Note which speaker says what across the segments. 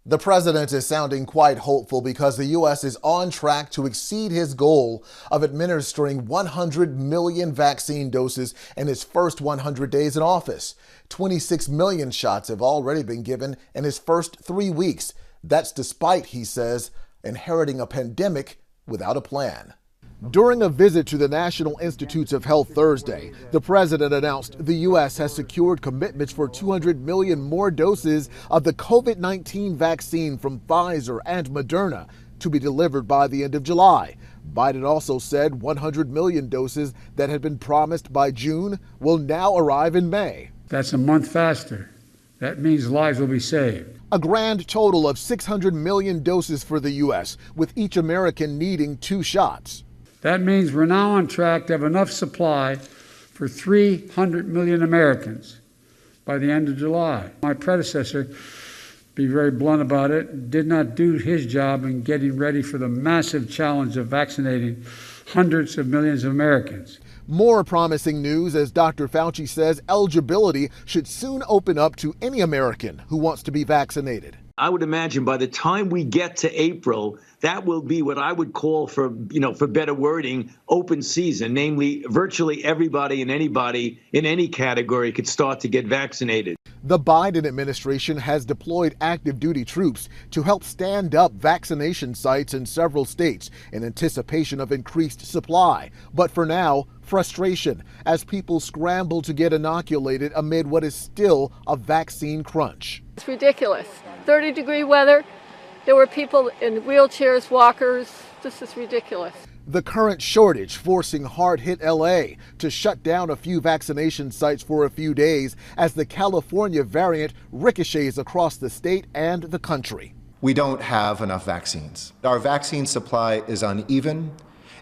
Speaker 1: The president is sounding quite hopeful because the U.S. is on track to exceed his goal of administering 100 million vaccine doses in his first 100 days in office. 26 million shots have already been given in his first 3 weeks. That's despite, he says, inheriting a pandemic without a plan. During a visit to the National Institutes of Health Thursday, the president announced the U.S. has secured commitments for 200 million more doses of the COVID-19 vaccine from Pfizer and Moderna to be delivered by the end of July. Biden also said 100 million doses that had been promised by June will now arrive in May.
Speaker 2: That's a month faster. That means lives will be saved.
Speaker 1: A grand total of 600 million doses for the U.S., with each American needing 2 shots.
Speaker 2: That means we're now on track to have enough supply for 300 million Americans by the end of July. My predecessor, be very blunt about it, did not do his job in getting ready for the massive challenge of vaccinating hundreds of millions of Americans.
Speaker 1: More promising news as Dr. Fauci says eligibility should soon open up to any American who wants to be vaccinated.
Speaker 3: I would imagine by the time we get to April, that will be what I would call, for better wording, open season. Namely, virtually everybody and anybody in any category could start to get vaccinated.
Speaker 1: The Biden administration has deployed active duty troops to help stand up vaccination sites in several states in anticipation of increased supply. But for now, frustration as people scramble to get inoculated amid what is still a vaccine crunch.
Speaker 4: It's ridiculous. 30-degree weather. There were people in wheelchairs, walkers. This is ridiculous.
Speaker 1: The current shortage forcing hard-hit L.A. to shut down a few vaccination sites for a few days as the California variant ricochets across the state and the country.
Speaker 5: We don't have enough vaccines. Our vaccine supply is uneven,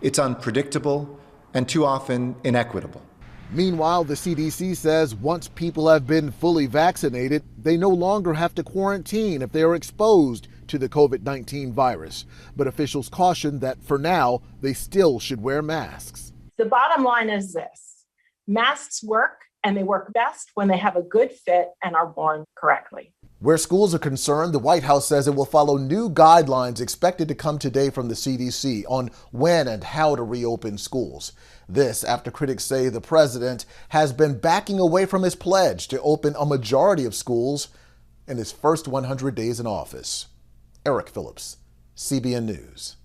Speaker 5: it's unpredictable, and too often inequitable.
Speaker 1: Meanwhile, the CDC says once people have been fully vaccinated, they no longer have to quarantine if they are exposed to the COVID-19 virus. But officials caution that for now, they still should wear masks.
Speaker 6: The bottom line is this: masks work, and they work best when they have a good fit and are worn correctly.
Speaker 1: Where schools are concerned, the White House says it will follow new guidelines expected to come today from the CDC on when and how to reopen schools. This after critics say the president has been backing away from his pledge to open a majority of schools in his first 100 days in office. Eric Phillips, CBN News.